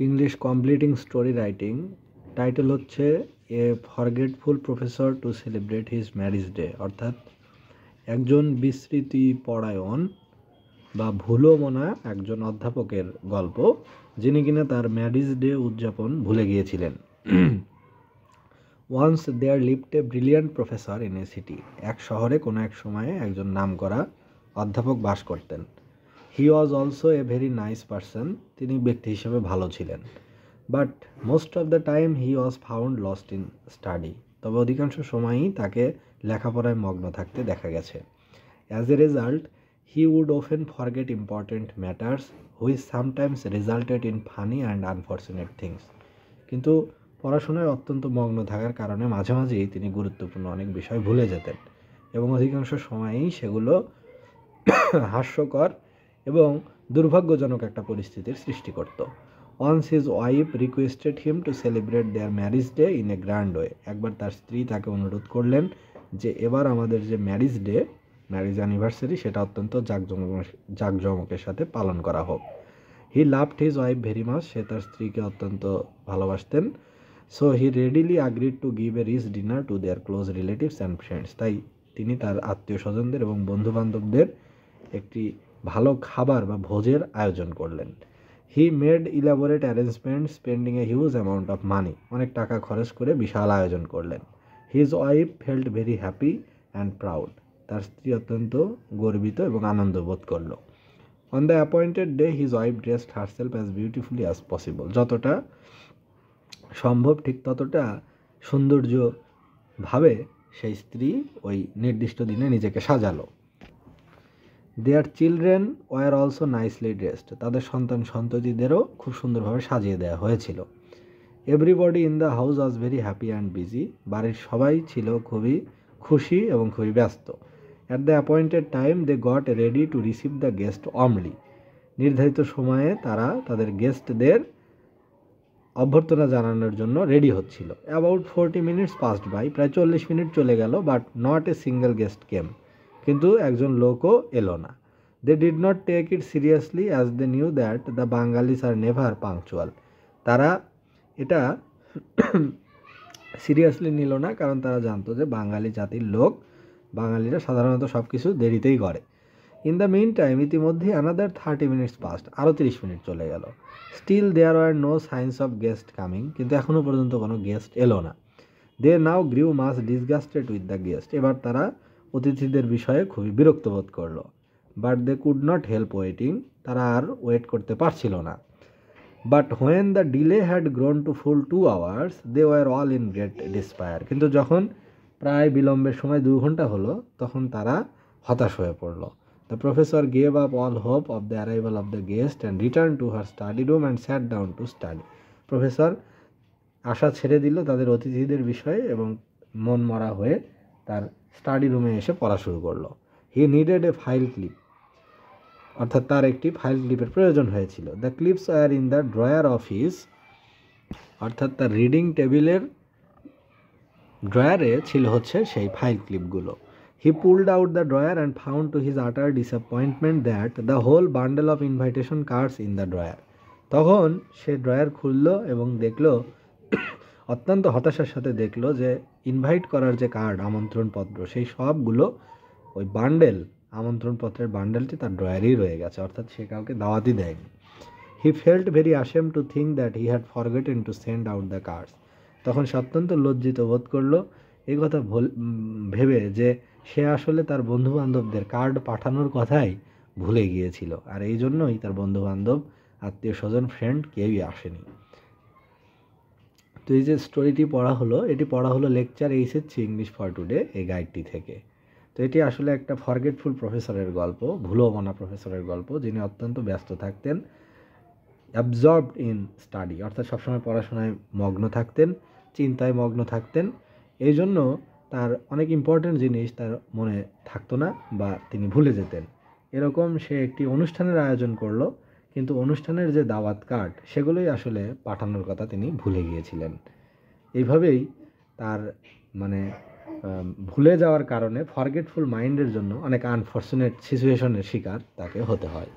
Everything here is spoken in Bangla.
English completing story writing. Title হচ্ছে a forgetful professor to celebrate his marriage day, অর্থাৎ একজন বিস্মৃতিপরায়ণ বা ভুলোমনা একজন অধ্যাপকের গল্প, যিনি কিনা তার ম্যারিজ ডে উদযাপন ভুলে গিয়েছিলেন। Once there lived a brilliant professor in a city. এক শহরে কোনো এক সময়ে একজন নামকরা অধ্যাপক বাস করতেন। He was also a very nice person. তিনি ব্যক্তি হিসেবে ভালো ছিলেন। But most of the time he was found lost in study. তবে অধিকাংশ সময়ই তাকে লেখাপড়ায় মগ্ন থাকতে দেখা গেছে। As a result he would often forget important matters which sometimes resulted in funny and unfortunate things. কিন্তু পড়াশোনায় অত্যন্ত মগ্ন থাকার কারণে মাঝে মাঝেই তিনি গুরুত্বপূর্ণ অনেক বিষয় ভুলে যেতেন এবং অধিকাংশ সময়েই সেগুলো হাস্যকর এবং দুর্ভাগ্যজনক একটা পরিস্থিতির সৃষ্টি করত। Once his wife requested him to celebrate their marriage day in a grand way. একবার তার স্ত্রী তাকে অনুরোধ করলেন যে এবার আমাদের যে ম্যারিজ ডে, ম্যারিজ অ্যানিভার্সারি, সেটা অত্যন্ত জাঁকজমকের সাথে পালন করা হোক। He loved his wife very much. সে তার স্ত্রীকে অত্যন্ত ভালোবাসতেন। So he readily agreed to give a rich dinner to their close relatives and friends. তাই তিনি তার আত্মীয় স্বজনদের এবং বন্ধুবান্ধবদের একটি ভালো খাবার বা ভোজের আয়োজন করলেন। He made elaborate arrangement spending a huge amount of money. অনেক টাকা খরচ করে বিশাল আয়োজন করলেন। His wife felt very happy and proud. তার স্ত্রী অত্যন্ত গর্বিত এবং আনন্দ বোধ করল। On the appointed day his wife dressed herself as beautifully as possible. যতটা সম্ভব ঠিক ততটা সৌন্দর্যভাবে সেই স্ত্রী ওই নির্দিষ্ট দিনে নিজেকে সাজালো। Their children were also nicely dressed. তাদের সন্ততিদেরও খুব সুন্দরভাবে সাজিয়ে দেওয়া হয়েছিল। Everybody in the house was very happy and busy. বাড়ির সবাই ছিল খুবই খুশি এবং খুবই ব্যস্ত। At the appointed time they got ready to receive the guest warmly. নির্ধারিত সময়ে তারা তাদের গেস্টদের অভ্যর্থনা জানানোর জন্য রেডি হচ্ছিল। About 40 minutes passed by. প্রায় 40 মিনিট চলে গেল। But not a single guest came. কিন্তু একজন লোকও এলো না। They did not take it seriously as they knew that the Bengalis are never punctual. তারা এটা সিরিয়াসলি নিল না, কারণ তারা জানতো যে বাঙালি জাতির লোক, বাঙালিরা সাধারণত সব কিছু দেরিতেই করে। ইন দ্য মিন টাইম, ইতিমধ্যে অ্যানাদার 30 মিনিটস পাস্ট। আরও 30 মিনিট চলে গেল। Still there are no signs of guest coming. কিন্তু এখনও পর্যন্ত কোনো গেস্ট এলো না। They now grew much disgusted with the guest. এবার তারা অতিথিদের বিষয়ে খুবই বিরক্ত বোধ করলো। But they could not help waiting. তারা আর ওয়েট করতে পারছিল না। But when the delay had grown to full 2 hours they were all in great despair. কিন্তু যখন প্রায় বিলম্বের সময় 2 ঘন্টা হলো, তখন তারা হতাশ হয়ে পড়ল। The professor gave up all hope of the arrival of the guest and return to her study room and sat down to study. Professor আশা ছেড়ে দিল তাদের অতিথিদের বিষয়ে এবং মন মরা হয়ে তার স্টাডি রুমে এসে পড়া শুরু করলো। He needed a file clip. অর্থাৎ তার একটি ফাইল ক্লিপের প্রয়োজন হয়েছিল। The clips are in the drawer of his. অর্থাৎ তার রিডিং টেবিলের ড্রয়ারে ছিল হচ্ছে সেই ফাইল ক্লিপগুলো। He pulled out the drawer and found to his utter disappointment that the whole bundle of invitation cards in the drawer. তখন সে ড্রয়ার খুলল এবং দেখল, অত্যন্ত হতাশার সাথে দেখল যে ইনভাইট করার যে কার্ড, আমন্ত্রণপত্র, সেই সবগুলো ওই বান্ডেল, আমন্ত্রণপত্রের বান্ডেলটি তার ড্রয়ারেই রয়ে গেছে। অর্থাৎ সে কাউকে দাওয়াতই দেয়নি। He felt very ashamed to think that he had forgotten to send out the cards. তখন সে অত্যন্ত লজ্জিত বোধ করলো এই কথা ভেবে যে সে আসলে তার বন্ধুবান্ধবদের কার্ড পাঠানোর কথাই ভুলে গিয়েছিল, আর এই জন্যই তার বন্ধুবান্ধব, আত্মীয় স্বজন, ফ্রেন্ড কেউই আসেনি। তো এই যে স্টোরিটি পড়া হলো, এটি পড়া হলো lecture HSC English for today এই গাইডটি থেকে। তো এটি আসলে একটা ফরগেটফুল প্রফেসরের গল্প, ভুলোমনা প্রফেসরের গল্প, যিনি অত্যন্ত ব্যস্ত থাকতেন, অ্যাবজর্বড ইন স্টাডি, অর্থাৎ সবসময় পড়াশোনায় মগ্ন থাকতেন, চিন্তায় মগ্ন থাকতেন। এই জন্য তার অনেক ইম্পর্ট্যান্ট জিনিস তার মনে থাকতো না বা তিনি ভুলে যেতেন। এরকম সে একটি অনুষ্ঠানের আয়োজন করলো, কিন্তু অনুষ্ঠানের যে দাওয়াত কার্ড সেগুলোই আসলে পাঠানোর কথা তিনি ভুলে গিয়েছিলেন। এইভাবেই তার ভুলে যাওয়ার কারণে ফরগেটফুল মাইন্ডের জন্য অনেক আনফর্চুনেট সিচুয়েশনের শিকার তাকে হতে হয়।